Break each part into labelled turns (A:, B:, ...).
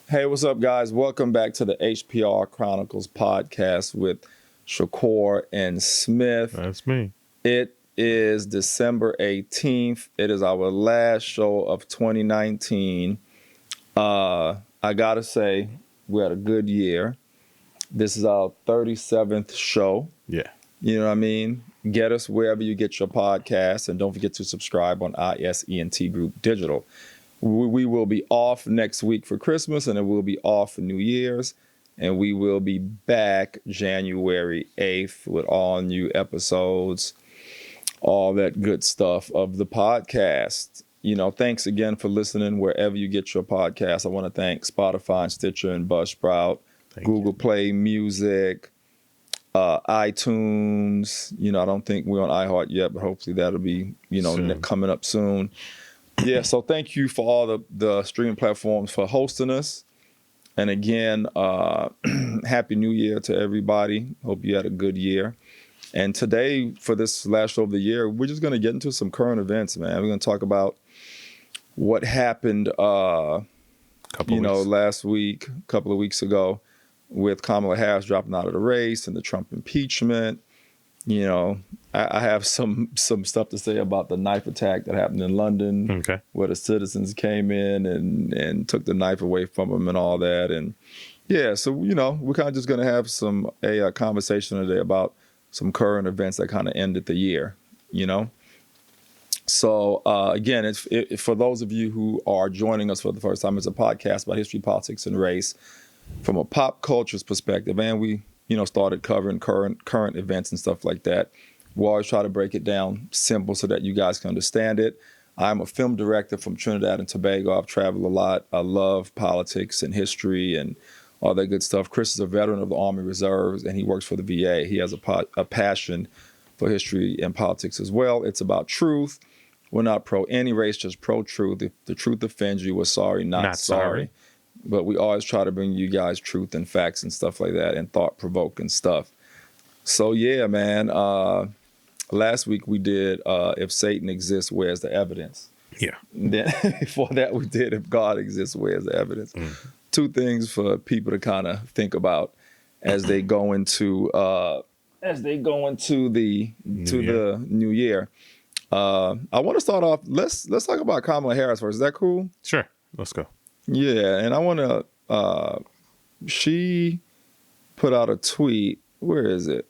A: Hey, what's up, guys? Welcome back to the HPR Chronicles Podcast with Shakur and Smith.
B: That's me.
A: It is December 18th. It is our last show of 2019. I gotta say, we had a good year. This is our 37th show.
B: Yeah.
A: You know what I mean? Get us wherever you get your podcasts, and don't forget to subscribe on ISENT Group Digital. We will be off next week for Christmas, and then we'll be off for New Year's, and we will be back January 8th with all new episodes, all that good stuff of the podcast. You know, thanks again for listening wherever you get your podcast. I want to thank Spotify and Stitcher and Buzzsprout, Google Play Music, iTunes. You know, I don't think we're on iHeart yet, but hopefully that'll be, coming up soon. Yeah, so thank you for all the streaming platforms for hosting us. And again, Happy New Year to everybody. Hope you had a good year. And today, for this last show of the year, we're just going to get into some current events, man. We're going to talk about what happened, last week, a couple of weeks ago, with Kamala Harris dropping out of the race and the Trump impeachment. You know, I have some stuff to say about the knife attack that happened in London, where the citizens came in and took the knife away from them and all that. And yeah, so, we're kind of just going to have a conversation today about some current events that kind of ended the year, So again, it's for those of you who are joining us for the first time, it's a podcast about history, politics, and race from a pop culture's perspective. And we started covering current events and stuff like that. We always try to break it down simple so that you guys can understand it. I'm a film director from Trinidad and Tobago. I've traveled a lot. I love politics and history and all that good stuff. Chris is a veteran of the Army Reserves, and he works for the VA. He has a passion for history and politics as well. It's about truth. We're not pro any race, just pro truth. If the truth offends you, we're sorry, not sorry. But we always try to bring you guys truth and facts and stuff like that and thought-provoking stuff. So, yeah, man, last week we did If Satan Exists, Where's the Evidence?
B: Yeah.
A: Then before that we did If God Exists, Where's the Evidence? Two things for people to kind of think about as they go into the new year. I want to start off, let's talk about Kamala Harris first. Is that cool?
B: Sure. Let's go.
A: Yeah, and I want to, she put out a tweet. Where is it?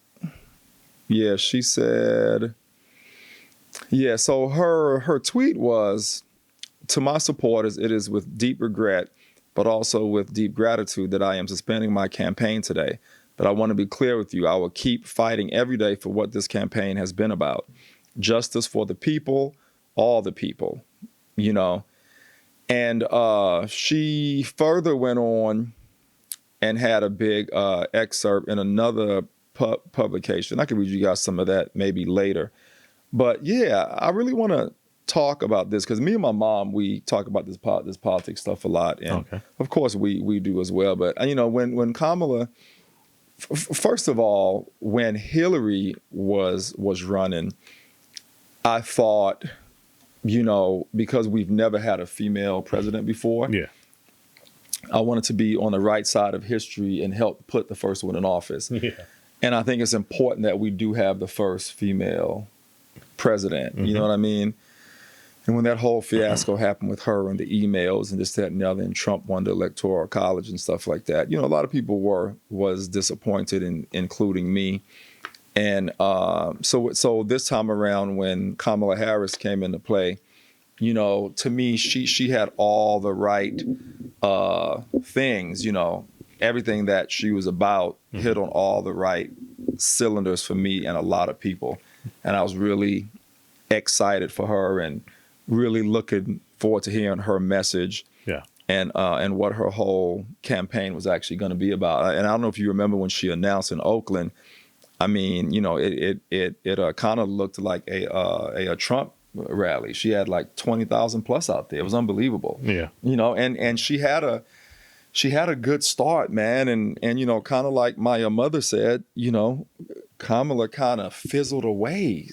A: Yeah, she said, so her tweet was, to my supporters, it is with deep regret, but also with deep gratitude that I am suspending my campaign today. But I want to be clear with you, I will keep fighting every day for what this campaign has been about. Justice for the people, all the people, And she further went on and had a big excerpt in another publication. I can read you guys some of that maybe later. But yeah, I really want to talk about this because me and my mom, we talk about this politics stuff a lot. And of course we do as well. But, when Kamala, first of all, when Hillary was running, I thought, because we've never had a female president before, I wanted to be on the right side of history and help put the first one in office. Yeah. And I think it's important that we do have the first female president. You know what I mean? And when that whole fiasco happened with her and the emails and this, that, and the other, and Trump won the Electoral College and stuff like that, a lot of people was disappointed, including me. And so this time around, when Kamala Harris came into play, to me, she had all the right things, everything that she was about hit on all the right cylinders for me and a lot of people. And I was really excited for her and really looking forward to hearing her message. Yeah. And what her whole campaign was actually going to be about. And I don't know if you remember when she announced in Oakland, I mean, it kind of looked like a Trump rally. She had like 20,000 plus out there. It was unbelievable. Yeah. And she had a good start, man. And kind of like my mother said, Kamala kind of fizzled away.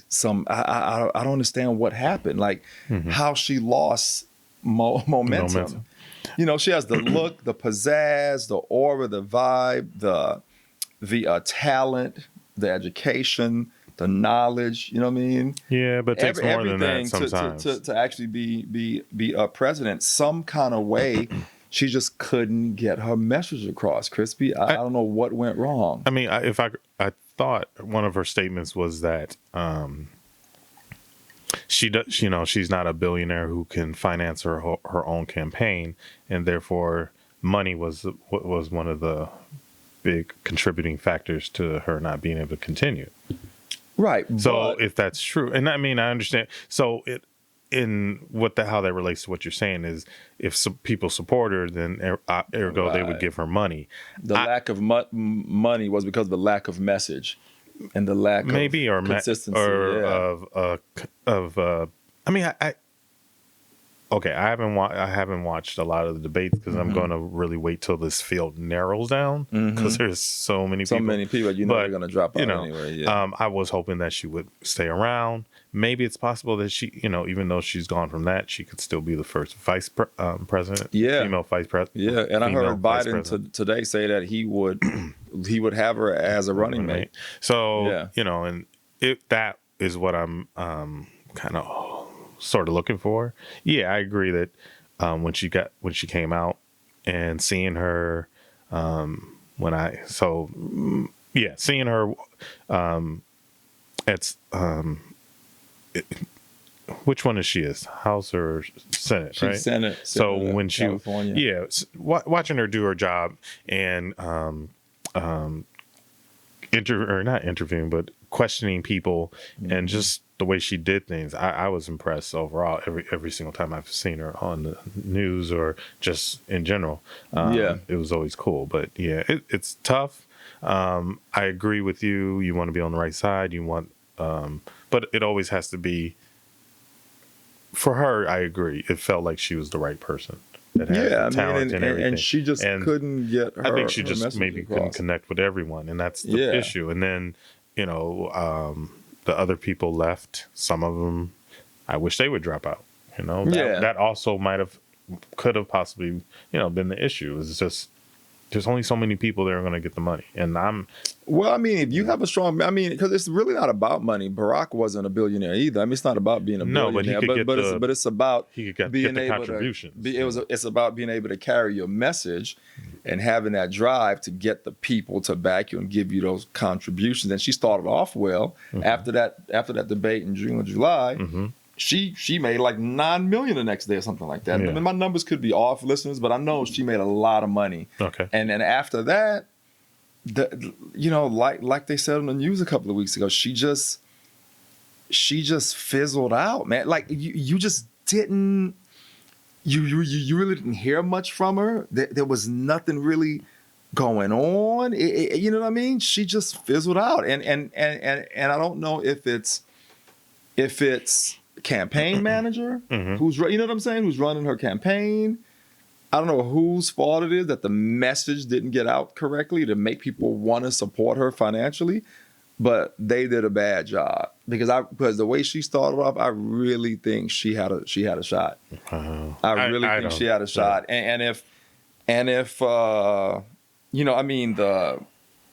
A: I don't understand what happened. Like how she lost momentum. She has the look, the pizzazz, the aura, the vibe, the talent, the education, the knowledge. You know what I mean?
B: Yeah, but it takes more than that sometimes.
A: To actually be a president, some kind of way. She just couldn't get her message across, Crispy. I don't know what went wrong.
B: I mean, I thought one of her statements was that she does, she's not a billionaire who can finance her own campaign, and therefore money was one of the big contributing factors to her not being able to continue.
A: Right.
B: So if that's true, and I mean, I understand. So how that relates to what you're saying is, if some people support her, then ergo they would give her money.
A: The lack of money was because of the lack of message and the lack of consistency.
B: I mean, I haven't watched a lot of the debates because I'm going to really wait till this field narrows down, because there's so many people.
A: They're going to drop out anyway. Yeah.
B: I was hoping that she would stay around. Maybe it's possible that she, even though she's gone from that, she could still be the first vice president.
A: Yeah.
B: Female vice president.
A: Yeah. And I heard Biden today say that he would have her as a running mate.
B: So, and that is what I'm kind of sort of looking for. Yeah, I agree that when she came out and seeing her seeing her at which one is she? Is House or Senate?
A: She's
B: right?
A: Senate.
B: So when she,
A: California.
B: watching her do her job and not interviewing, but questioning people, and just the way she did things, I was impressed overall. Every single time I've seen her on the news or just in general, it was always cool. But yeah, it's tough. I agree with you. You want to be on the right side. You want, but it always has to be. For her, I agree. It felt like she was the right person. That had talent and everything.
A: And she just couldn't get her.
B: I think she just maybe couldn't connect with everyone, and that's the issue. And then, the other people left. Some of them, I wish they would drop out. That also could have possibly, been the issue. It's just there's only so many people that are going to get the money, and
A: if you have a strong, because it's really not about money. Barack wasn't a billionaire either. it's not about being a billionaire, but it's about being able to. It's about being able to carry your message and having that drive to get the people to back you and give you those contributions. And she started off well. After that debate in June or July. She made like $9 million the next day or something like that.
B: Yeah.
A: My numbers could be off, listeners, but I know she made a lot of money.
B: Okay.
A: And then after that, like they said on the news a couple of weeks ago, she just fizzled out, man. Like you just didn't, you really didn't hear much from her. There was nothing really going on. You know what I mean? She just fizzled out, and I don't know if it's campaign manager who's running her campaign. I don't know whose fault it is that the message didn't get out correctly to make people want to support her financially, but they did a bad job because the way she started off, I really think she had a shot. I really think she had a shot. And if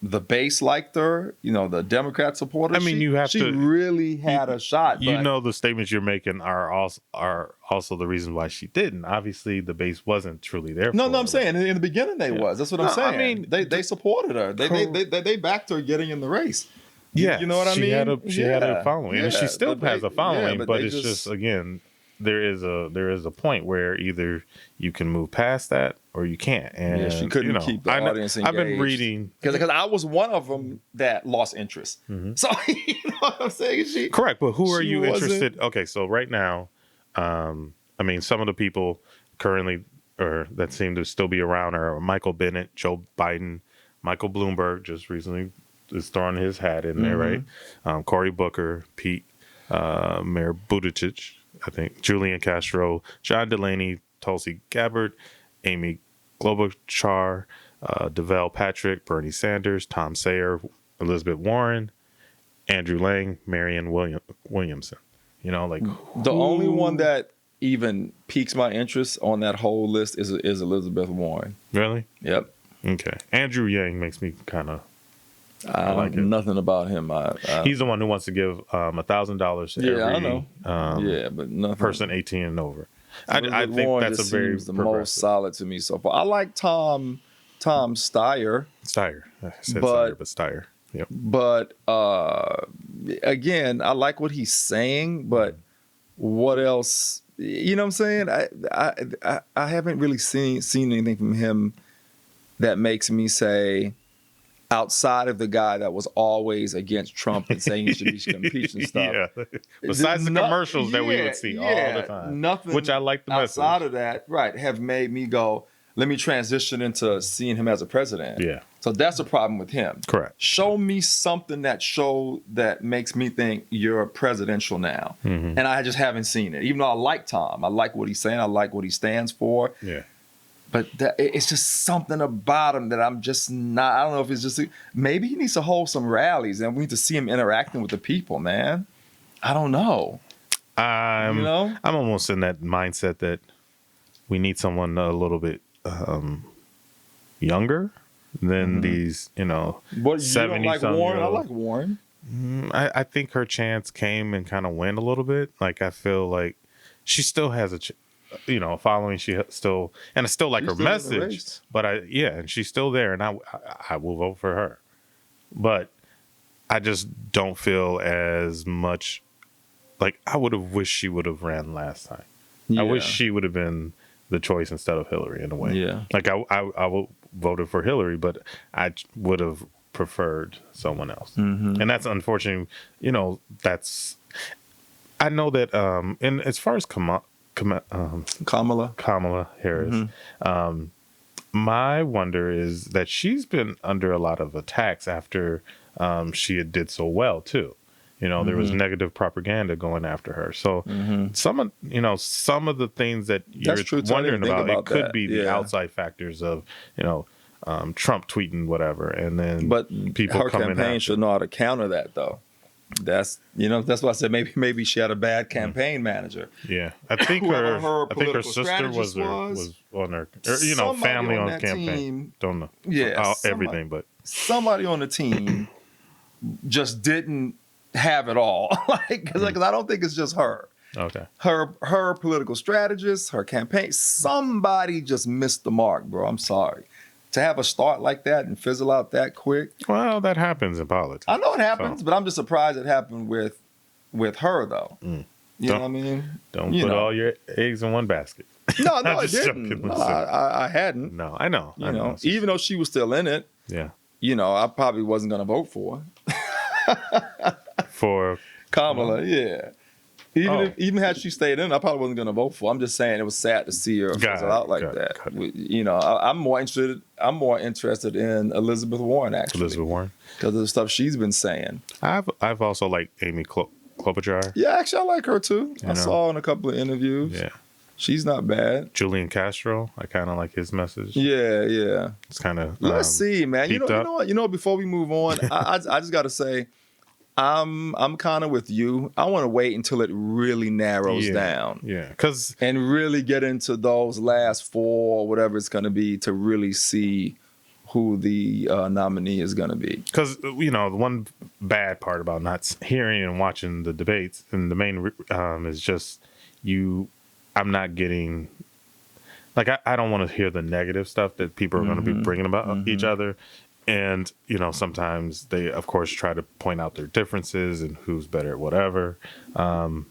A: the base liked her, the Democrat supporters. She really had a shot.
B: The statements you're making are also the reason why she didn't. Obviously, the base wasn't truly there.
A: No, I'm saying in the beginning they was. That's what I'm saying. They supported her. They backed her getting in the race.
B: Yeah,
A: you know what I mean.
B: She had a following, and she still has a following. But it's just again, there is a point where either you can move past that or you can't. And
A: she couldn't keep the audience engaged.
B: I've been reading
A: because I was one of them that lost interest. So you know what I'm saying?
B: Correct, but who are you interested? Okay, so right now, some of the people currently or that seem to still be around are Michael Bennet, Joe Biden, Michael Bloomberg just recently is throwing his hat in there, right? Cory Booker, Pete, Mayor Buttigieg, I think, Julian Castro, John Delaney, Tulsi Gabbard, Amy Klobuchar, DeVal Patrick, Bernie Sanders, Tom Sayer, Elizabeth Warren, Andrew Yang, Marianne Williamson.
A: The only one that even piques my interest on that whole list is Elizabeth Warren.
B: Really?
A: Yep.
B: Okay. Andrew Yang makes me kind of. I like it.
A: Nothing about him.
B: He's the one who wants to give $1,000 to every
A: I know. But nothing.
B: person 18 and over. I think Warren that's
A: just
B: a very
A: seems the most solid to me so far. I like Tom Steyer.
B: Steyer. I said Steyer, but Steyer. Yep.
A: But again, I like what he's saying, but what else? You know what I'm saying? I haven't really seen anything from him that makes me say, outside of the guy that was always against Trump and saying he should be impeached and stuff.
B: Yeah. Besides the commercials that we would see all the time.
A: Nothing.
B: Which I like the message.
A: Outside of that, right, have made me go, let me transition into seeing him as a president.
B: Yeah.
A: So that's a problem with him.
B: Correct.
A: Show me something that makes me think you're presidential now. Mm-hmm. And I just haven't seen it. Even though I like Tom. I like what he's saying. I like what he stands for.
B: Yeah.
A: But it's just something about him that I'm just not. I don't know if it's just maybe he needs to hold some rallies and we need to see him interacting with the people, man. I don't know.
B: I'm almost in that mindset that we need someone a little bit younger than these,
A: What,
B: 70
A: you don't like
B: something
A: Warren?
B: year old.
A: I like Warren.
B: I think her chance came and kind of went a little bit. Like I feel like she still has a. Following, she still, and I still like her message, but and she's still there, and I will vote for her. But I just don't feel as much like I would have wished she would have ran last time. Yeah. I wish she would have been the choice instead of Hillary in a way. Yeah. Like I voted for Hillary, but I would have preferred someone else. Mm-hmm. And that's unfortunate. I know that, and as far as Kamala Harris. Mm-hmm. My wonder is that she's been under a lot of attacks after she did so well too. There was negative propaganda going after her. So some of the things that you're wondering about it could be the outside factors of Trump tweeting whatever, and then people
A: her
B: coming
A: campaign should know how to counter that though. That's why I said maybe she had a bad campaign manager.
B: Yeah, I think her sister was on her, family on campaign. Team, don't know, everything, but
A: somebody on the team just didn't have it all. Because I don't think it's just her.
B: Okay,
A: her political strategist, her campaign, somebody just missed the mark, bro. I'm sorry. To have a start like that and fizzle out that quick.
B: Well, that happens in politics.
A: I know it happens, but I'm just surprised it happened with her, though. You know what I mean?
B: Don't put all your eggs in one basket.
A: No, I didn't. No, I hadn't.
B: No, I know.
A: Even though she was still in it.
B: Yeah.
A: I probably wasn't going to vote for her.
B: For
A: Kamala, yeah. Even had she stayed in, I probably wasn't going to vote for her. I'm just saying it was sad to see her fizzle out like that. I'm more interested in Elizabeth Warren, actually.
B: Elizabeth Warren?
A: Because of the stuff she's been saying.
B: I've also liked Amy Klobuchar.
A: Yeah, actually, I like her, too. I saw her in a couple of interviews.
B: Yeah.
A: She's not bad.
B: Julian Castro, I kind of like his message.
A: Yeah.
B: It's kind of
A: let's see, man. You know what? Before we move on, I just got to say, I'm kind of with you. I want to wait until it really narrows down.
B: Yeah,
A: and really get into those last 4 or whatever it's going to be to really see who the nominee is going to be.
B: Because the one bad part about not hearing and watching the debates, and the main is just I'm not getting. I don't want to hear the negative stuff that people are going to be bringing about each other. And, sometimes they, of course, try to point out their differences and who's better at whatever. And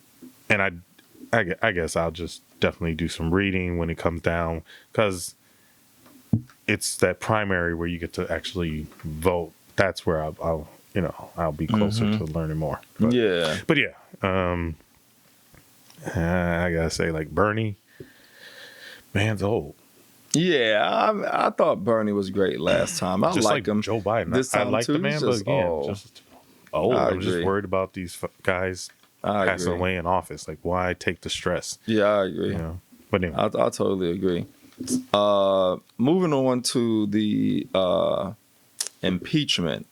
B: I guess I'll just definitely do some reading when it comes down, because it's that primary where you get to actually vote. That's where I'll be closer to learning more. But yeah, I gotta say, Bernie, man's old.
A: Yeah, I thought Bernie was great last time. I like him.
B: Joe Biden.
A: This time
B: I like
A: too,
B: the man, but again, just old. I'm just worried about these guys passing away in office. Why take the stress?
A: Yeah, I agree.
B: But anyway.
A: I totally agree. Moving on to the impeachment.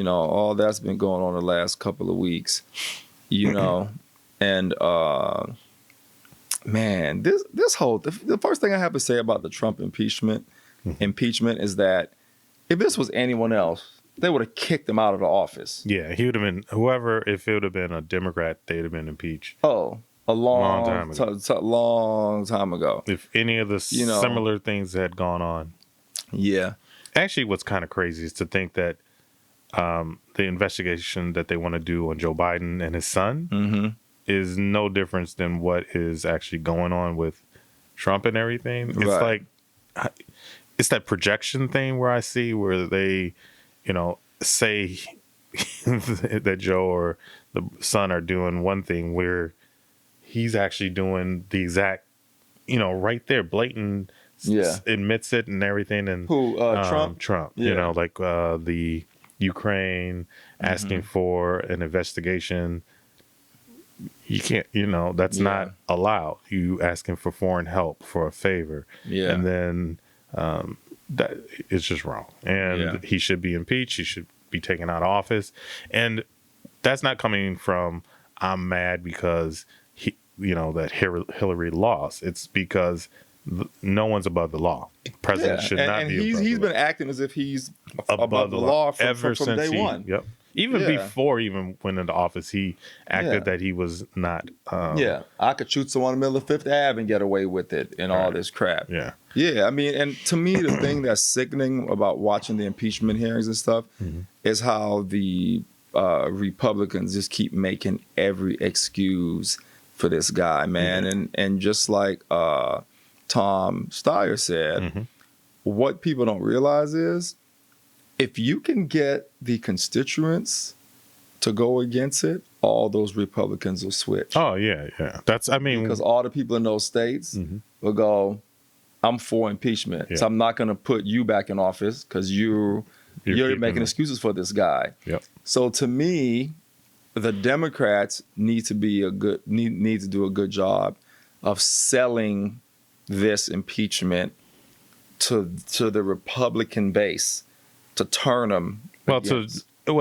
A: All that's been going on the last couple of weeks. And man, this whole the first thing I have to say about the Trump impeachment is that if this was anyone else, they would have kicked him out of the office.
B: Yeah, he would have been if it would have been a Democrat, they'd have been impeached.
A: Oh, a long time ago.
B: If any of the similar things had gone on.
A: Yeah.
B: Actually, what's kind of crazy is to think that the investigation that they want to do on Joe Biden and his son is no difference than what is actually going on with Trump and everything. It's like, it's that projection thing where I see where they, say that Joe or the son are doing one thing where he's actually doing the exact, right there, blatant, admits it and everything. And
A: who, Trump?
B: Trump, like the Ukraine asking for an investigation. You can't, that's not allowed. You asking for foreign help for a favor. Yeah. And then that is just wrong. And he should be impeached. He should be taken out of office. And that's not coming from, I'm mad because that Hillary lost. It's because no one's above the law. The president should not be above the law. He's
A: been acting as if he's above the law
B: ever
A: from
B: since
A: day one.
B: Yep. Even before even went into office, he acted that he was not.
A: I could shoot someone in the middle of Fifth Ave and get away with it and all this crap. Yeah. I mean, and to me, the thing that's sickening about watching the impeachment hearings and stuff is how the Republicans just keep making every excuse for this guy, man. And just like Tom Steyer said, what people don't realize is, if you can get the constituents to go against it, all those Republicans will switch.
B: Oh, yeah.
A: Because all the people in those states will go, I'm for impeachment. So I'm not going to put you back in office because you're making excuses for this guy.
B: Yep.
A: So to me, the Democrats need to do a good job of selling this impeachment to the Republican base, to turn them.
B: Well, that's the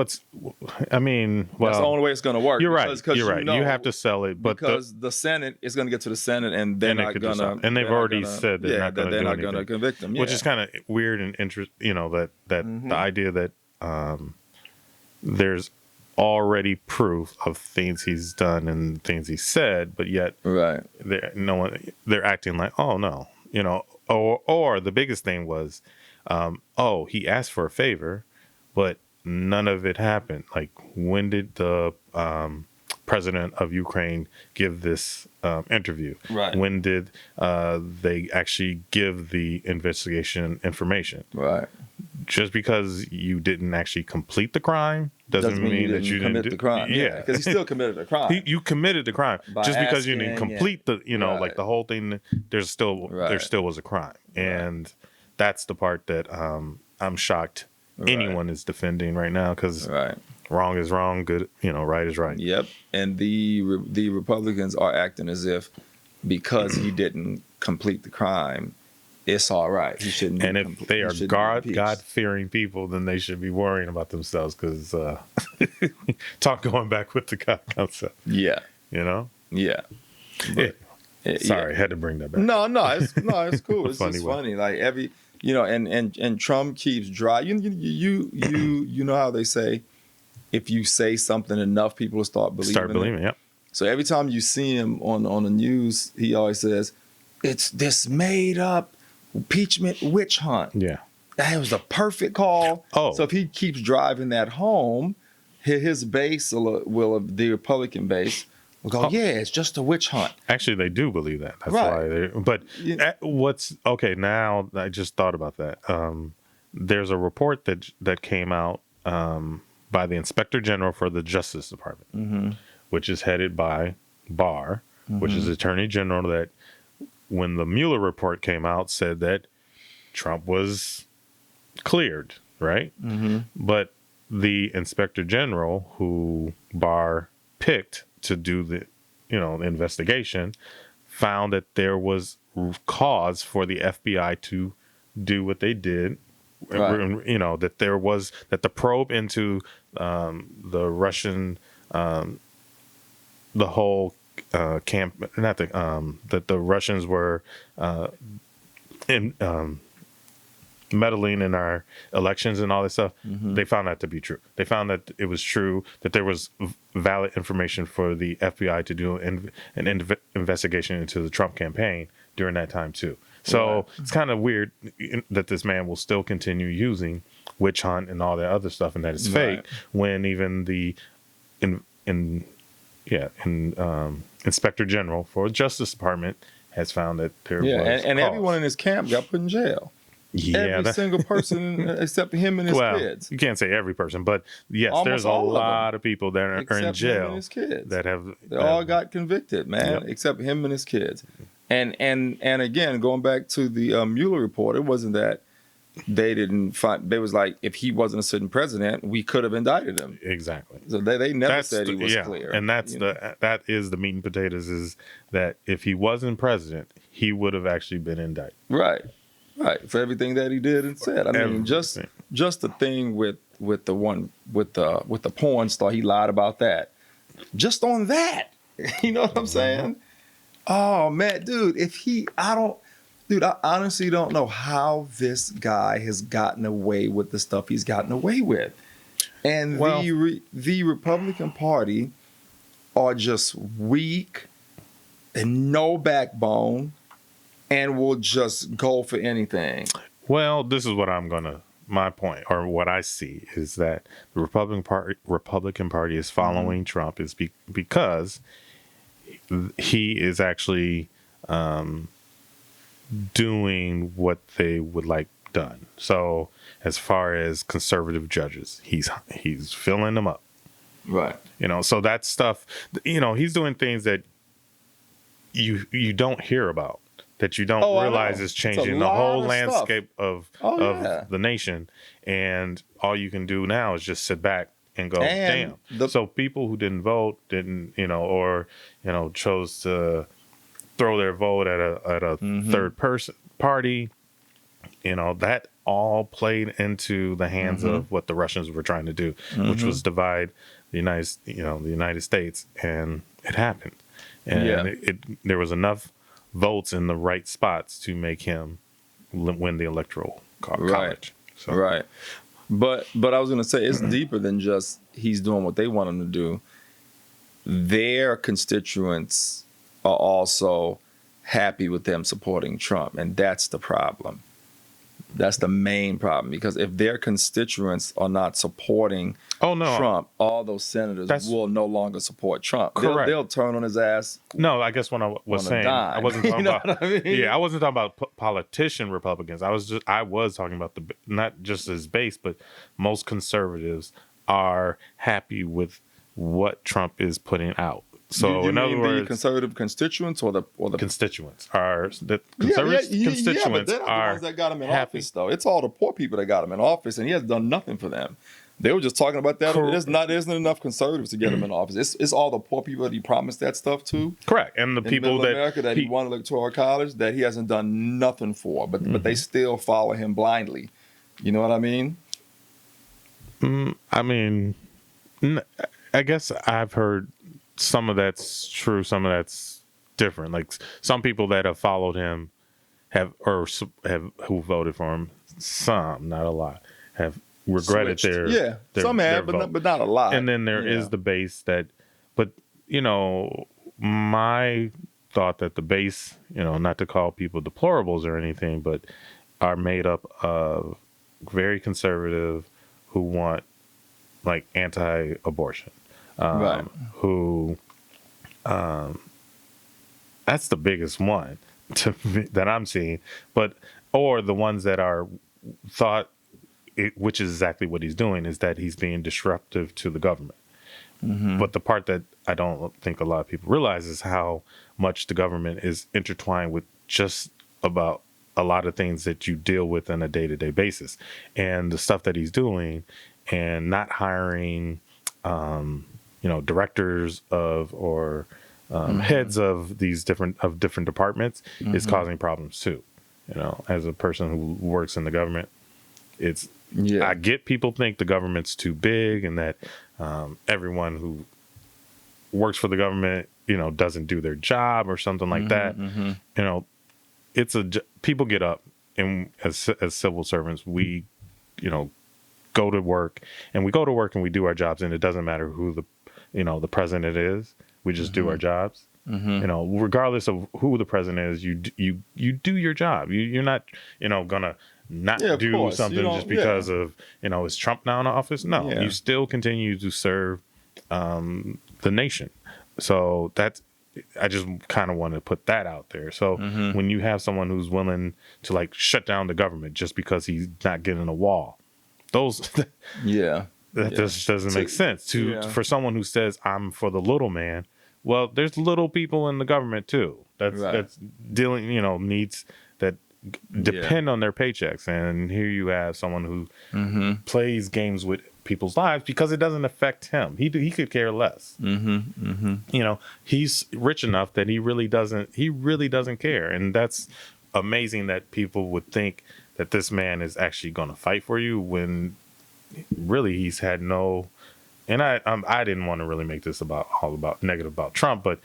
A: only way it's going to work.
B: You're right. You're right. You have to sell it, but
A: because the Senate is going to get to the Senate, and they're not going to.
B: And they've already said they're not going to
A: convict them.
B: Which is kind of weird and interesting. That the idea that there's already proof of things he's done and things he said, but yet they're acting like, oh no, or the biggest thing was, he asked for a favor, but none of it happened. Like, when did the president of Ukraine give this interview?
A: Right.
B: When did they actually give the investigation information?
A: Right.
B: Just because you didn't actually complete the crime doesn't mean that you didn't commit
A: the crime. Yeah, because he still committed the crime.
B: You committed the crime. Just because you didn't complete the, like the whole thing. There still was a crime, and that's the part that I'm shocked anyone is defending right now, because wrong is wrong, good, right is right.
A: Yep. And the Republicans are acting as if because he didn't complete the crime, it's all right. He shouldn't.
B: And if they are God-fearing people, then they should be worrying about themselves, because going back with the God concept. Yeah.
A: Yeah.
B: But, sorry, had to bring that back.
A: No, it's cool. It's just funny. Like and Trump keeps dry. You know how they say, if you say something enough, people will start believing.
B: Yep.
A: So every time you see him on the news, he always says, "It's this made up impeachment witch hunt."
B: Yeah.
A: That was the perfect call. Oh. So if he keeps driving that home, his base the Republican base will go, it's just a witch hunt.
B: Actually, they do believe that. That's why but what's okay, now I just thought about that. There's a report that came out by the Inspector General for the Justice Department, which is headed by Barr, which is Attorney General, that when the Mueller report came out, said that Trump was cleared, right? But the Inspector General, who Barr picked to do the investigation, found that there was cause for the FBI to do what they did. That that the probe into the Russian the whole camp, not the that the Russians were in meddling in our elections and all this stuff. They found that to be true. They found that it was true, that there was valid information for the FBI to do an investigation into the Trump campaign during that time too. So it's kind of weird that this man will still continue using witch hunt and all that other stuff, and that it's fake, when even the Inspector General for the Justice Department has found that there was
A: and everyone in his camp got put in jail. Every single person except him and his kids.
B: You can't say every person, but yes,
A: Almost
B: there's a lot of people that are in jail
A: him and his kids.
B: that have.
A: They all got convicted, man, except him and his kids. And again, going back to the Mueller report, it wasn't that they didn't find. They was like, if he wasn't a sitting president, we could have indicted him.
B: Exactly.
A: So they never said he was clear.
B: And that's that is the meat and potatoes, is that if he wasn't president, he would have actually been indicted.
A: Right, for everything that he did and said. I mean, just the thing with the porn star, he lied about that. Just on that, you know what I'm saying? Oh man, dude, I honestly don't know how this guy has gotten away with the stuff he's gotten away with. And the Republican Party are just weak and no backbone and will just go for anything.
B: Well, this is what my point, or what I see, is that the Republican Party is following Trump is because he is actually doing what they would like done. So as far as conservative judges, he's filling them up.
A: Right.
B: So that stuff, he's doing things that you don't hear about, that you don't realize is changing the whole landscape of the nation. And all you can do now is just sit back and go, damn. So people who didn't vote, chose to throw their vote at a third person party, that all played into the hands of what the Russians were trying to do, which was divide the United States, and it happened. And there was enough votes in the right spots to make him win the electoral college. So.
A: Right. But I was going to say, it's deeper than just he's doing what they want him to do. Their constituents are also happy with them supporting Trump, and that's the problem. That's the main problem, because if their constituents are not supporting Trump, all those senators will no longer support Trump.
B: Correct.
A: They'll turn on his ass.
B: No, I guess when I was saying, I wasn't talking about. I mean? Yeah, I wasn't talking about politician Republicans. I was talking about not just his base, but most conservatives are happy with what Trump is putting out. So
A: you
B: in other words,
A: the conservative constituents or the
B: constituents are the conservative constituents
A: but they're not the ones that got him in
B: happy.
A: Office, though. It's all the poor people that got him in office, and he has done nothing for them. They were just talking about that. There isn't enough conservatives to get him in office. It's all the poor people that he promised that stuff to.
B: Correct, and the people that
A: America that he won electoral college that he hasn't done nothing for, but they still follow him blindly. You know what I mean?
B: I mean, I guess I've heard some of that's true, some of that's different. Like some people that have followed him who voted for him, some, not a lot, have regretted their
A: some have,
B: vote.
A: but not a lot.
B: And then there is the base that, but my thought that the base, not to call people deplorables or anything, but are made up of very conservative who want like anti-abortion. Who that's the biggest one that I'm seeing, or the ones that are thought, which is exactly what he's doing, is that he's being disruptive to the government. But the part that I don't think a lot of people realize is how much the government is intertwined with just about a lot of things that you deal with on a day-to-day basis, and the stuff that he's doing, and not hiring directors or heads of these different departments is causing problems too. As a person who works in the government, I get people think the government's too big and that everyone who works for the government doesn't do their job or something like that, people get up, and as civil servants, we, go to work, and we do our jobs, and it doesn't matter who the president is. We just do our jobs. Regardless of who the president is, you do your job. You're not, gonna not do something just because of, is Trump now in office? No, you still continue to serve the nation. So I just kind of want to put that out there. So when you have someone who's willing to like shut down the government just because he's not getting a wall, that just doesn't make sense. For someone who says I'm for the little man, well, there's little people in the government too. That's dealing, needs that depend on their paychecks. And here you have someone who plays games with people's lives because it doesn't affect him. He could care less. He's rich enough that he really doesn't care. And that's amazing that people would think that this man is actually going to fight for you when really he's had no. And I didn't want to really make this all about negative about Trump, but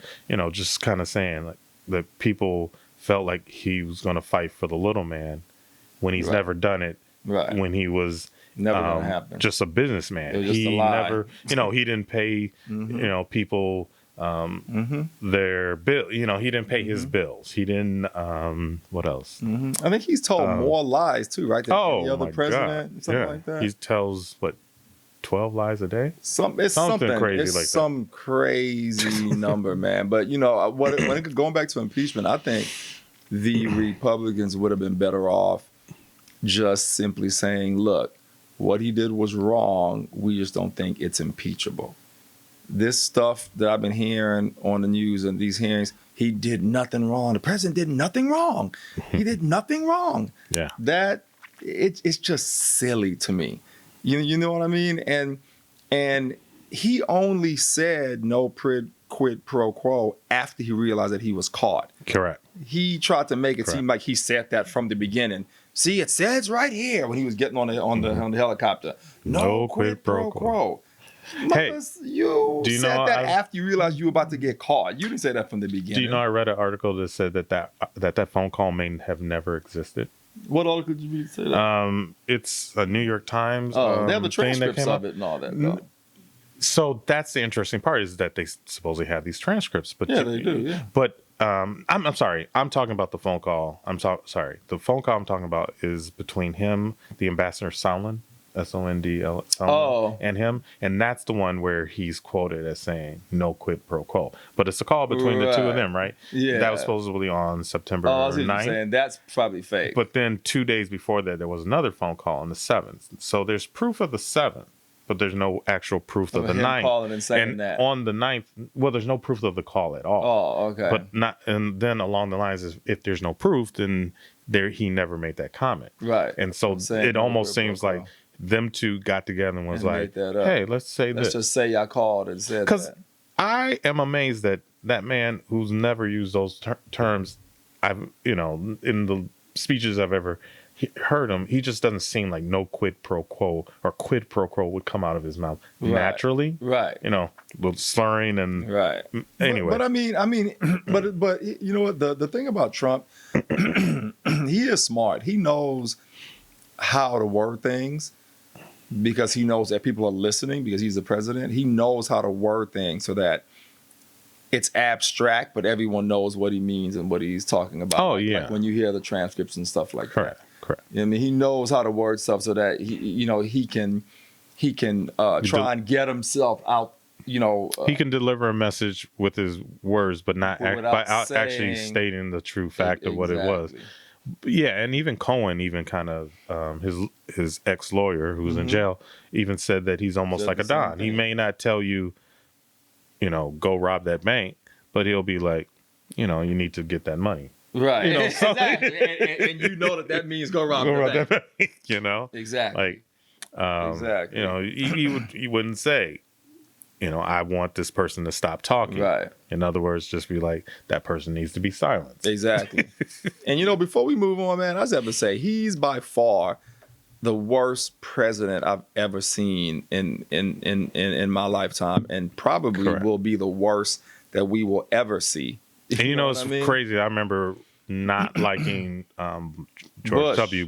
B: just kind of saying like that people felt like he was going to fight for the little man when he's never done it. Right. When he was never gonna happen. Just a businessman. He never, he didn't pay, people their bill. He didn't pay his bills. He didn't. What else?
A: I think he's told more lies too, right? Than any other president, something like that.
B: He tells 12 lies a day?
A: Something crazy like that. Some crazy number, man. But going back to impeachment, I think the Republicans would have been better off just simply saying, look, what he did was wrong. We just don't think it's impeachable. This stuff that I've been hearing on the news and these hearings, he did nothing wrong. The president did nothing wrong. He did nothing wrong. Yeah. It's just silly to me. You know what I mean? And he only said no quid pro quo after he realized that he was caught.
B: Correct.
A: He tried to make it seem like he said that from the beginning. See, it says right here when he was getting on the helicopter. No quid pro quo. Hey, you said that after you realized you were about to get caught. You didn't say that from the beginning.
B: Do you know I read an article that said that phone call may have never existed?
A: What article did you say that?
B: It's a New York Times.
A: Oh, they have the transcripts of it and all that. No.
B: So that's the interesting part is that they supposedly have these transcripts. But
A: they do. Yeah.
B: But I'm sorry. I'm talking about the phone call. Sorry. The phone call I'm talking about is between him, the ambassador Sondland, Sondland, and him, and that's the one where he's quoted as saying no quid pro quo. But it's a call between the two of them, right? Yeah. That was supposedly on September 9th.
A: Saying. That's probably fake.
B: But then 2 days before that, there was another phone call on the 7th. So there's proof of the 7th. But there's no actual proof of the 9th.
A: Calling and saying that.
B: On the 9th, well, there's no proof of the call at all.
A: Oh, okay.
B: But and then along the lines is if there's no proof, then he never made that comment.
A: Right.
B: And so it almost seems like them two got together and was like, hey, let's say this.
A: Let's just say y'all called and said that.
B: Because I am amazed that man who's never used those terms, in the speeches I've ever heard him, he just doesn't seem like no quid pro quo or quid pro quo would come out of his mouth naturally.
A: Right.
B: With slurring and anyway.
A: But I mean, but you know what? The thing about Trump, he is smart. He knows how to word things because he knows that people are listening because he's the president. He knows how to word things so that it's abstract, but everyone knows what he means and what he's talking about.
B: Oh, yeah.
A: Like when you hear the transcripts and stuff like that.
B: Correct.
A: I mean, he knows how to word stuff so that he can try and get himself out.
B: He can deliver a message with his words, but not actually stating the true fact of what it was. Yeah, and even Cohen, kind of his ex-lawyer who was in jail, even said that he's almost like a Don. He may not tell you, go rob that bank, but he'll be like, you need to get that money.
A: Right. Exactly. and that means go rob that bank.
B: Exactly.
A: Exactly.
B: He wouldn't say, I want this person to stop talking.
A: Right.
B: In other words, just be like, that person needs to be silenced.
A: Exactly. And before we move on, man, I just have to say he's by far the worst president I've ever seen in my lifetime, and probably will be the worst that we will ever see.
B: And it's crazy. I remember not liking George W.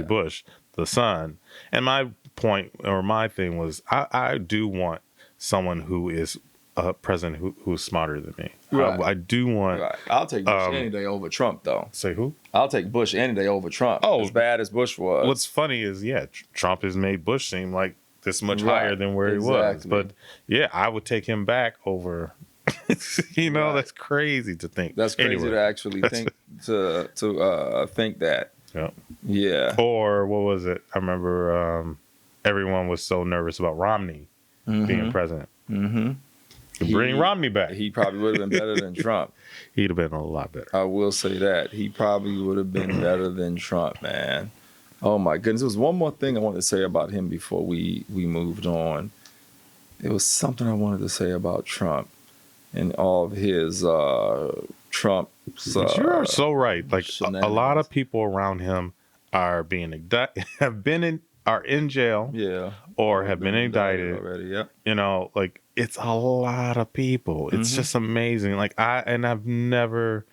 B: Bush, the son. And my point or my thing was, I do want someone who is a president who's smarter than me.
A: Right.
B: I do want.
A: Right. I'll take Bush any day over Trump, though.
B: Say who?
A: I'll take Bush any day over Trump. Oh, as bad as Bush was.
B: What's funny is, Trump has made Bush seem like this much higher than where he was. But I would take him back over. That's crazy to think.
A: That's crazy to actually think think that.
B: Yeah.
A: Yeah.
B: Or what was it? I remember everyone was so nervous about Romney being president. Mm-hmm. Bring Romney back.
A: He probably would have been better than Trump.
B: He'd have been a lot better.
A: I will say that. He probably would have been better than Trump, man. Oh, my goodness. There was one more thing I wanted to say about him before we moved on. It was something I wanted to say about Trump and all of his Trump's
B: you are so right. Like, a lot of people around him are being are in jail, or have been indicted
A: already.
B: Like, it's a lot of people. It's just amazing. Like, I've never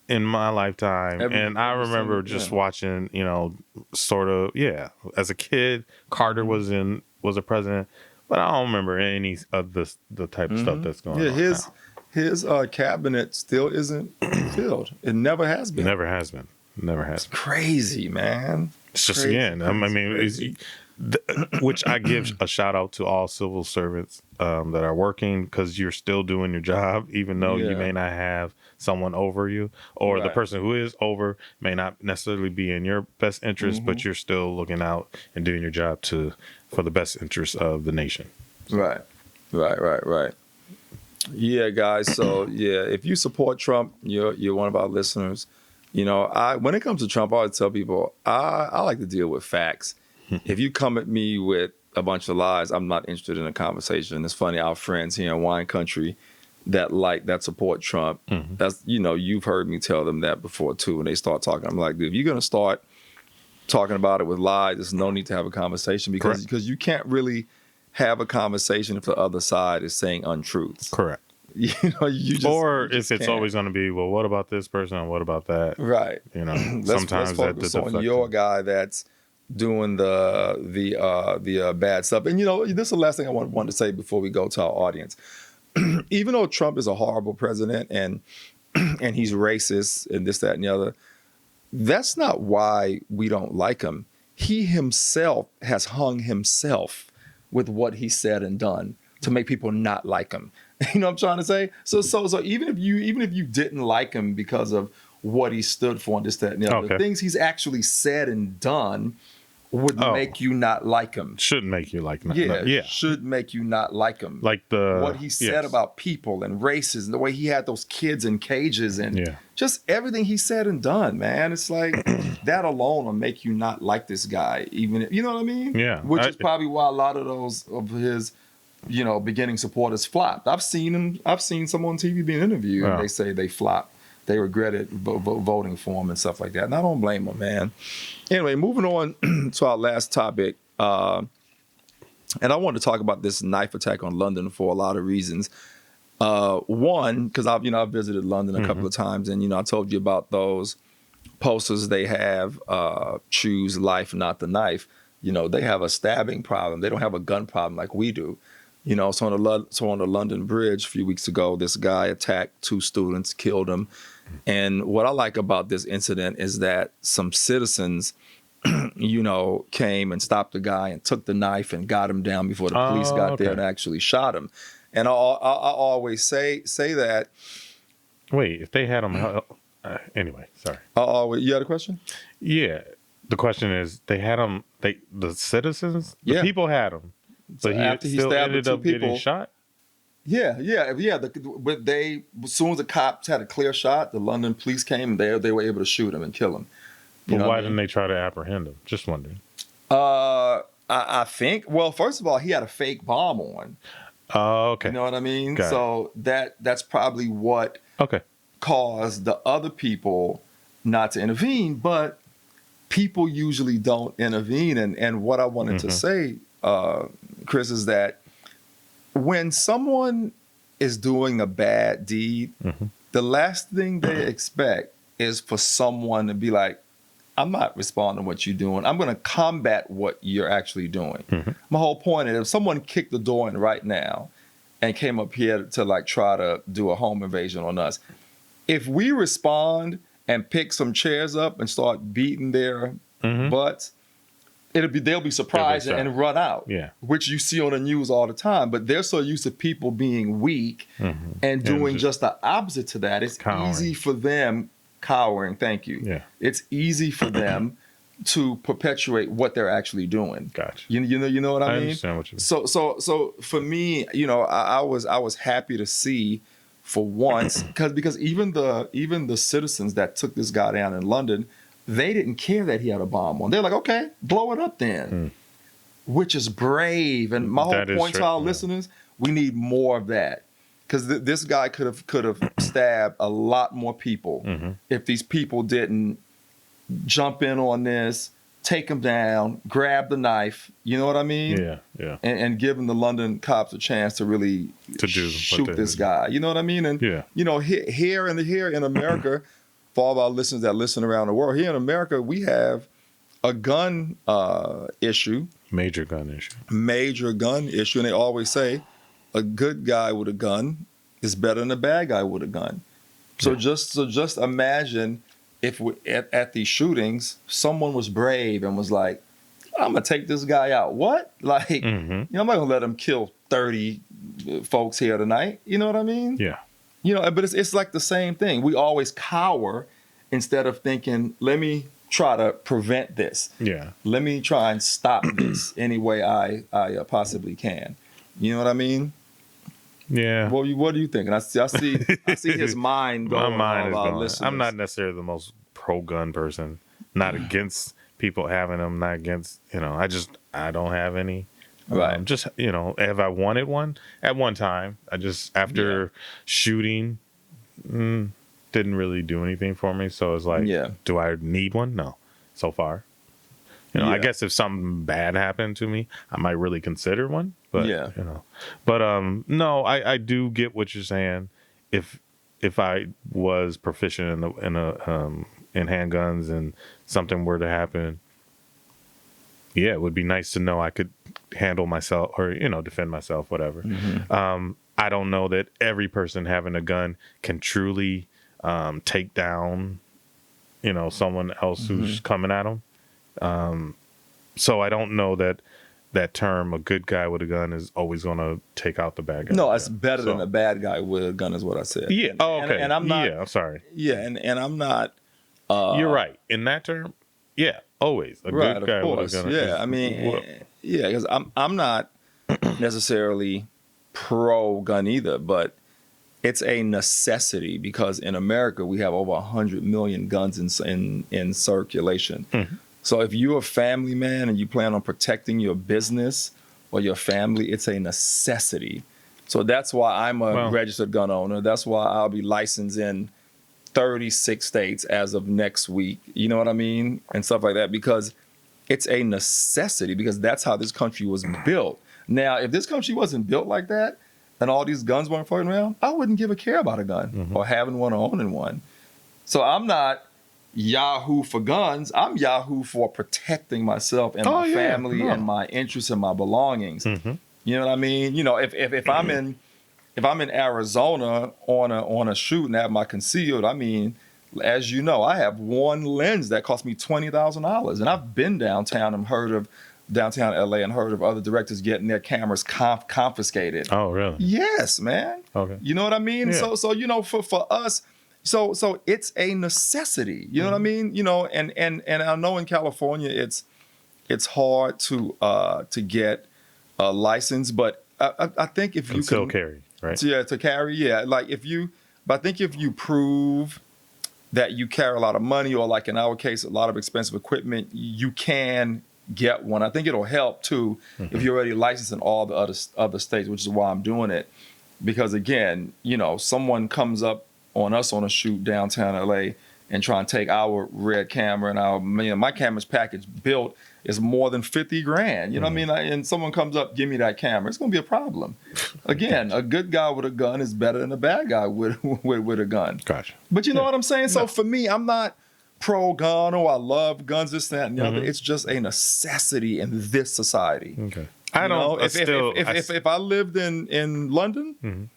B: in my lifetime, and I remember just watching, sort of, as a kid, Carter was a president, but I don't remember any of the type of stuff that's going on.
A: His cabinet still isn't filled. It never has been.
B: Never has been.
A: It's crazy, man.
B: It's just which I give a shout out to all civil servants that are working, because you're still doing your job, even though you may not have someone over you, or the person who is over may not necessarily be in your best interest, but you're still looking out and doing your job for the best interest of the nation.
A: Right. Yeah, guys. So if you support Trump, you're one of our listeners. When it comes to Trump, I always tell people I like to deal with facts. If you come at me with a bunch of lies, I'm not interested in a conversation. It's funny, our friends here in wine country that support Trump, that's, you've heard me tell them that before too. When they start talking, I'm like, dude, if you're going to start talking about it with lies, there's no need to have a conversation, because you can't really have a conversation if the other side is saying untruths.
B: Correct.
A: You just,
B: or if it's always going to be, well, what about this person and what about that?
A: Right.
B: Sometimes
A: let's focus on your guy that's doing the bad stuff. And this is the last thing I wanted to say before we go to our audience. Even though Trump is a horrible president and he's racist and this, that, and the other, that's not why we don't like him. He himself has hung himself with what he said and done to make people not like him. You know what I'm trying to say? So even if you didn't like him because of what he stood for and this, that, and the other, the things he's actually said and done would make you not like him.
B: Shouldn't make you like him.
A: Should make you not like him.
B: Like
A: what he said about people and races and the way he had those kids in cages and just everything he said and done, man. It's like that alone will make you not like this guy, even if, you know what I mean?
B: Yeah.
A: Which is probably why a lot of those of his beginning supporters flopped. I've seen some on TV being interviewed and they say they flopped. They regretted voting for him and stuff like that. And I don't blame them, man. Anyway, moving on to our last topic. And I wanted to talk about this knife attack on London for a lot of reasons. One, because I've visited London a couple of times, and I told you about those posters they have, choose life, not the knife. They have a stabbing problem. They don't have a gun problem like we do. So on the London Bridge a few weeks ago, this guy attacked 2 students, killed them. And what I like about this incident is that some citizens, came and stopped the guy and took the knife and got him down before the police got there and actually shot him. And I always say that.
B: Wait, if they had him, anyway, sorry.
A: You had a question?
B: Yeah, the question is, they had him. The citizens, the people had him. But
A: after he
B: still
A: stabbed
B: ended
A: the 2
B: up
A: people,
B: getting shot?
A: Yeah. But as soon as the cops had a clear shot, the London police came and they were able to shoot him and kill him.
B: But why didn't they try to apprehend him? Just wondering.
A: I think, well, first of all, he had a fake bomb on.
B: Oh, okay.
A: You know what I mean?
B: Got
A: so that's probably what caused the other people not to intervene. But people usually don't intervene. And what I wanted to say, Chris, is that when someone is doing a bad deed,
B: Mm-hmm.
A: the last thing they expect is for someone to be like, I'm not responding to what you're doing. I'm going to combat what you're actually doing.
B: Mm-hmm.
A: My whole point is if someone kicked the door in right now and came up here to like try to do a home invasion on us, if we respond and pick some chairs up and start beating their butts, they'll be surprised and run out.
B: Yeah.
A: Which you see on the news all the time. But they're so used to people being weak and doing just the opposite to that. It's
B: cowering.
A: Easy for them cowering. Thank you.
B: Yeah.
A: It's easy for them to perpetuate what they're actually doing.
B: Gotcha.
A: You know what I mean?
B: Understand what you mean.
A: So for me, I was happy to see for once because even the citizens that took this guy down in London, they didn't care that he had a bomb on. They're like, okay, blow it up then, which is brave. And my whole point to our listeners, we need more of that because this guy could have stabbed a lot more people if these people didn't jump in on this, take him down, grab the knife. You know what I mean?
B: Yeah.
A: And giving the London cops a chance to really shoot this guy. You know what I mean? And here in America, for all of our listeners that listen around the world, here in America, we have a gun issue.
B: Major gun issue.
A: And they always say a good guy with a gun is better than a bad guy with a gun. So just imagine if at these shootings, someone was brave and was like, I'm going to take this guy out. What? Like, I'm not going to let him kill 30 folks here tonight. You know what I mean?
B: Yeah.
A: But it's like the same thing. We always cower instead of thinking, let me try to prevent this.
B: Yeah.
A: Let me try and stop this any way I possibly can. You know what I mean?
B: Yeah.
A: What do you think? And I see his mind going.
B: My mind is going.
A: Listeners.
B: I'm not necessarily the most pro-gun person. Not against people having them. Not against, I don't have any.
A: Right.
B: Just, have I wanted one at one time? After shooting, didn't really do anything for me. So it's like, do I need one? No, so far. I guess if something bad happened to me, I might really consider one. But, no, I do get what you're saying. If I was proficient in handguns and something were to happen, it would be nice to know I could handle myself or, defend myself, whatever. I don't know that every person having a gun can truly take down, someone else who's coming at them. So I don't know that term, a good guy with a gun, is always going to take out the bad guy.
A: No, it's better than a bad guy with a gun is what I said.
B: Yeah. Okay.
A: And I'm not.
B: Yeah, I'm sorry.
A: Yeah, and I'm not.
B: You're right. In that term, always a good guy with a gun.
A: Yeah, because I'm not necessarily pro-gun either, but it's a necessity because in America we have over 100 million guns in circulation. So if you're a family man and you plan on protecting your business or your family, it's a necessity. So that's why I'm a registered gun owner. That's why I'll be licensed in 36 states as of next week. You know what I mean? And stuff like that, because it's a necessity, because that's how this country was built. Now, if this country wasn't built like that and all these guns weren't floating around, I wouldn't give a care about a gun or having one or owning one. So I'm not Yahoo for guns. I'm Yahoo for protecting myself and my family and my interests and my belongings. You know what I mean? If I'm in Arizona on a shoot and have my concealed, I mean, as you know, I have one lens that cost me $20,000, and I've been downtown and heard of downtown LA and heard of other directors getting their cameras confiscated.
B: Oh, really?
A: Yes, man.
B: Okay.
A: You know what I mean?
B: Yeah.
A: So for us. So it's a necessity, you know what I mean? And I know in California it's hard to get a license, but I think if you can
B: still carry, right?
A: Yeah, to carry, yeah. But I think if you prove that you carry a lot of money, or like in our case, a lot of expensive equipment, you can get one. I think it'll help too if you're already licensed in all the other states, which is why I'm doing it. Because again, someone comes up on us on a shoot downtown LA and try and take our red camera and my camera's package built. it's more than 50 grand. You know what I mean? And someone comes up, give me that camera. It's going to be a problem. Again, a good guy with a gun is better than a bad guy with a gun.
B: Gotcha.
A: But you know what I'm saying? So for me, I'm not pro-gun or I love guns, this, that, and the other. It's just a necessity in this society.
B: Okay.
A: If I lived in London, you know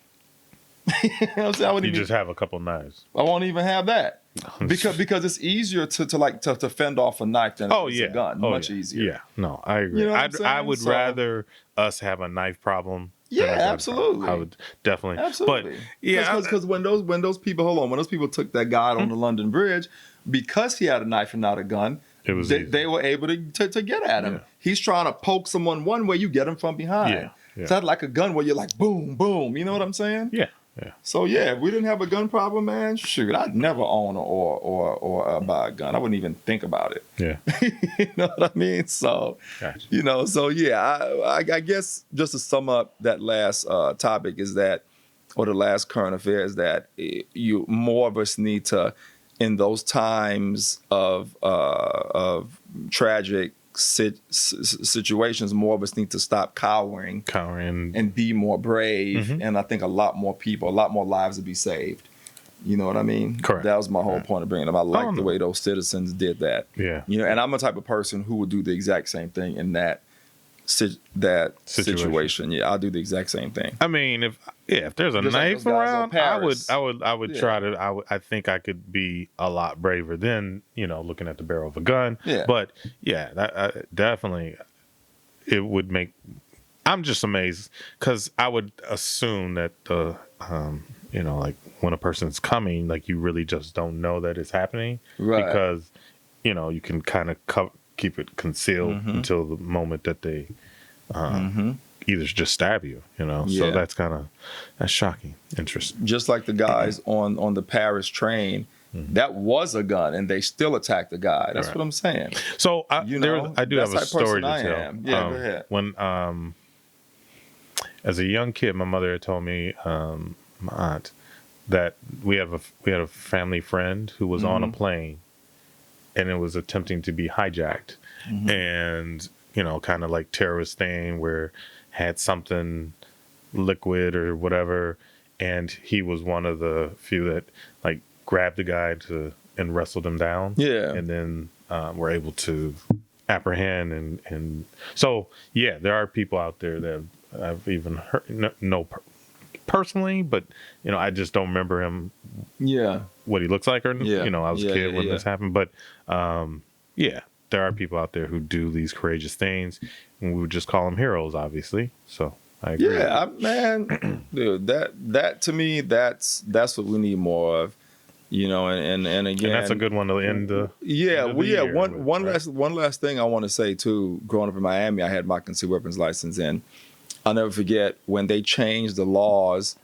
A: what I'm saying? I wouldn't
B: just have a couple knives.
A: I won't even have that. Because it's easier to fend off a knife than a gun. Much easier.
B: Yeah, no, I agree.
A: You know what
B: I would rather us have a knife problem.
A: Yeah, absolutely.
B: I would definitely.
A: Absolutely.
B: But yeah,
A: because when those people took that guy on the London Bridge, because he had a knife and not a gun, they were able to get at him.
B: Yeah.
A: He's trying to poke someone one way, you get him from behind.
B: Yeah.
A: It's not like a gun where you're like boom, boom. You know what I'm saying?
B: Yeah. Yeah.
A: So if we didn't have a gun problem, man, shoot, I'd never own or buy a gun. I wouldn't even think about it.
B: Yeah.
A: You know what I mean? So,
B: gotcha.
A: I guess just to sum up that last topic is that, or the last current affair is that more of us need to, in those times of tragic situations, more of us need to stop cowering and be more brave. And I think a lot more lives would be saved. You know what I mean?
B: Correct.
A: That was my whole point of bringing them. I like the way those citizens did that.
B: Yeah.
A: And I'm a type of person who would do the exact same thing in that situation. Yeah, I'll do the exact same thing.
B: I mean, if there's a knife around, I would try to. I think I could be a lot braver than looking at the barrel of a gun.
A: Yeah.
B: But definitely, it would make. I'm just amazed because I would assume that the like when a person's coming, like you really just don't know that it's happening,
A: right?
B: Because you can kind of keep it concealed until the moment that they either just stab you, So that's shocking. Interesting.
A: Just like the guys on the Paris train, that was a gun, and they still attacked the guy. That's what I'm saying.
B: So I do have a story to tell.
A: Yeah, go ahead.
B: When as a young kid, my mother had told me, my aunt, that we had a family friend who was on a plane, and it was attempting to be hijacked, and kind of like terrorist thing where had something liquid or whatever, and he was one of the few that like grabbed the guy and wrestled him down, and then were able to apprehend and so there are people out there that I've even heard personally, but I just don't remember him. What he looks like, or I was a kid when this happened, but there are people out there who do these courageous things, and we would just call them heroes, obviously. So I agree.
A: Yeah, man, dude, that to me, that's what we need more of. And again,
B: and that's a good one to end the
A: one last thing I want to say too. Growing up in Miami, I had my concealed weapons license, and I'll never forget when they changed the laws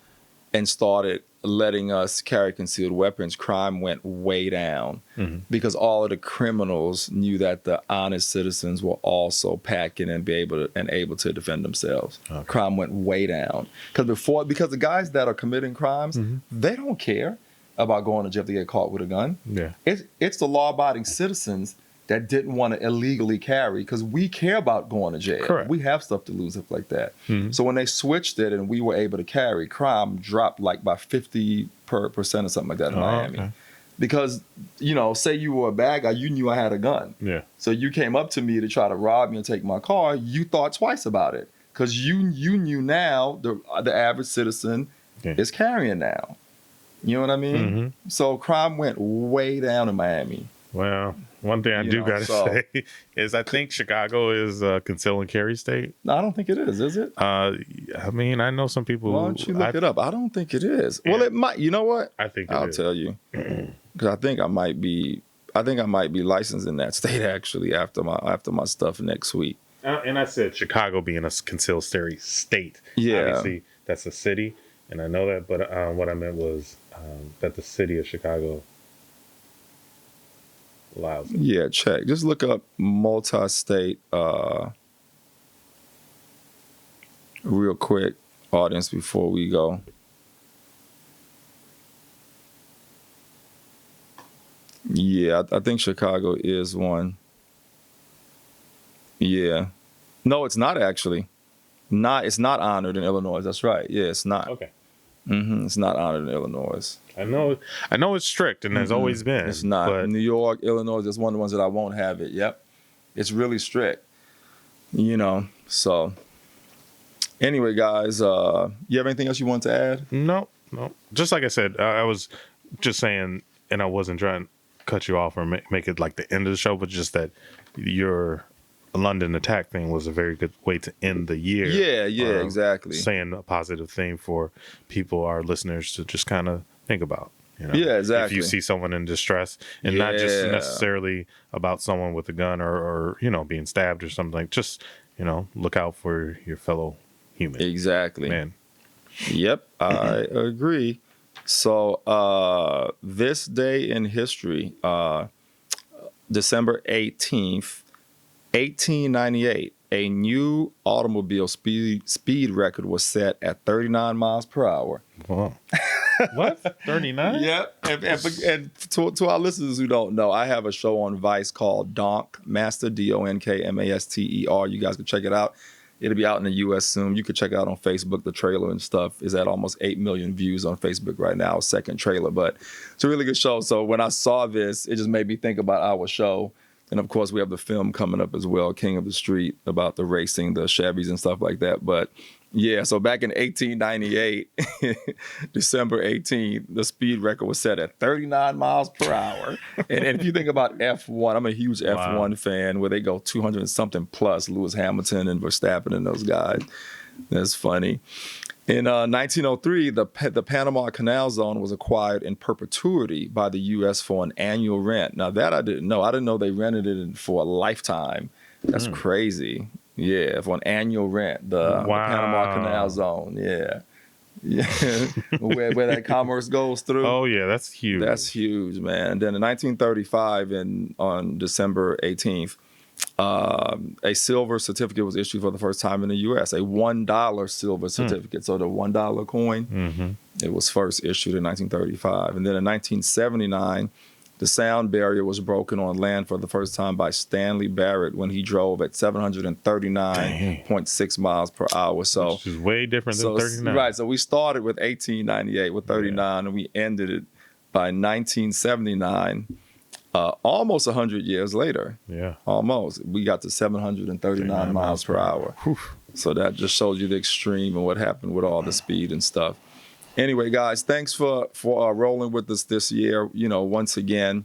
A: and started letting us carry concealed weapons. Crime went way down because all of the criminals knew that the honest citizens were also packing and able to defend themselves. Okay. Crime went way down because the guys that are committing crimes, they don't care about going to jail if they get caught with a gun.
B: Yeah,
A: it's the law-abiding citizens that didn't want to illegally carry, because we care about going to jail.
B: Correct.
A: We have stuff to lose, stuff like that. So when they switched it and we were able to carry, crime dropped like by 50% or something like that in Miami. Okay. Because, say you were a bad guy, you knew I had a gun.
B: Yeah.
A: So you came up to me to try to rob me and take my car, you thought twice about it. Because you knew now the average citizen is carrying now. You know what I mean? So crime went way down in Miami.
B: Well, one thing I do got to say is I think Chicago is a conceal and carry state.
A: No, I don't think it is it?
B: I mean, I know some people.
A: Why don't you look it up? I don't think it is. Yeah. Well, it might. You know what?
B: I think
A: I'll tell you. Because I think I might be licensed in that state actually after my stuff next week.
B: And I said Chicago being a concealed carry state.
A: Yeah.
B: Obviously, that's a city, and I know that. But what I meant was that the city of Chicago allows it.
A: Yeah, check. Just look up multi-state real quick, audience, before we go. Yeah, I think Chicago is one. Yeah. No, it's not actually. It's not honored in Illinois. That's right. Yeah, it's not.
B: Okay.
A: It's not honored in Illinois.
B: I know it's strict, and has always been.
A: It's not.
B: But
A: New York, Illinois, is one of the ones that I won't have it. Yep. It's really strict. So anyway, guys, you have anything else you want to add?
B: No. Just like I said, I was just saying, and I wasn't trying to cut you off or make it like the end of the show, but just that your London attack thing was a very good way to end the year.
A: Yeah, exactly.
B: Saying a positive thing for people, our listeners, to just kind of think about.
A: Yeah, exactly.
B: If you see someone in distress, and not just necessarily about someone with a gun or being stabbed or something, like just look out for your fellow human.
A: Exactly.
B: Man.
A: Yep, I agree. So this day in history, December 18th, 1898, a new automobile speed record was set at 39 miles per hour.
B: Wow. What? 39?
A: Yep. And to our listeners who don't know, I have a show on Vice called Donk Master, Donkmaster. You guys can check it out. It'll be out in the U.S. soon. You can check it out on Facebook. The trailer and stuff is at almost 8 million views on Facebook right now, second trailer. But it's a really good show. So when I saw this, it just made me think about our show. And, of course, we have the film coming up as well, King of the Street, about the racing, the Chevys and stuff like that. But, yeah, so back in 1898, December 18th, the speed record was set at 39 miles per hour. And if you think about F1, I'm a huge F1 fan, where they go 200 and something plus, Lewis Hamilton and Verstappen and those guys. That's funny. In 1903, the Panama Canal Zone was acquired in perpetuity by the U.S. for an annual rent. Now, that I didn't know. I didn't know they rented it for a lifetime. That's crazy. Yeah, for an annual rent, the Panama Canal Zone. Yeah. where that commerce goes through.
B: Oh, yeah, that's huge.
A: That's huge, man. Then in 1935, on December 18th, a silver certificate was issued for the first time in the U.S., a $1 silver certificate. So the $1 coin, it was first issued in 1935. And then in 1979, the sound barrier was broken on land for the first time by Stanley Barrett when he drove at 739.6 miles per hour. So
B: which is way different than 39.
A: Right. So we started with 1898 with 39, and we ended it by 1979. Almost 100 years later. Yeah. Almost. We got to 739 miles per hour. Whew. So that just shows you the extreme and what happened with all the speed and stuff. Anyway, guys, thanks for rolling with us this year. Once again,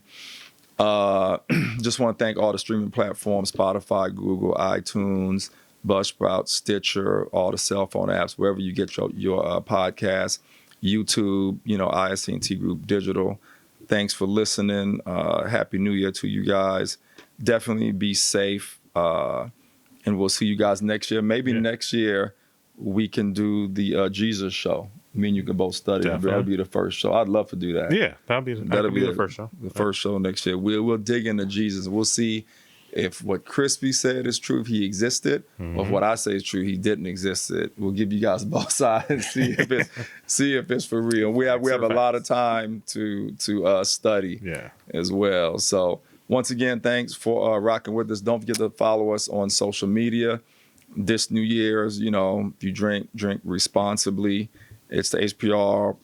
A: just want to thank all the streaming platforms, Spotify, Google, iTunes, Buzzsprout, Stitcher, all the cell phone apps, wherever you get your podcast, YouTube, ISC&T Group Digital. Thanks for listening. Happy New Year to you guys. Definitely be safe. And we'll see you guys next year. Maybe next year we can do the Jesus show. Me and you can both study. That'll be the first show. I'd love to do that.
B: Yeah, that'll be the first show.
A: The first show next year. We'll dig into Jesus. We'll see if what Crispy said is true, if he existed, or if what I say is true, he didn't exist. We'll give you guys both sides and see if it's for real. We have a lot of time to study as well. So once again, thanks for rocking with us. Don't forget to follow us on social media. This New Year's, if you drink responsibly. It's the HPR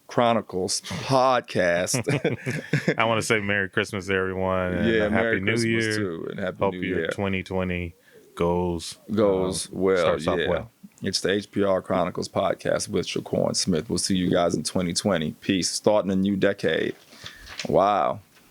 A: Chronicles Podcast.
B: I want to say Merry Christmas to everyone. And Happy
A: Merry
B: New
A: Christmas
B: Year.
A: Too, and Happy
B: Hope
A: New
B: your
A: Year.
B: 2020 goes
A: well.
B: Starts off well.
A: It's the HPR Chronicles Podcast with Shakur and Smith. We'll see you guys in 2020. Peace. Starting a new decade. Wow.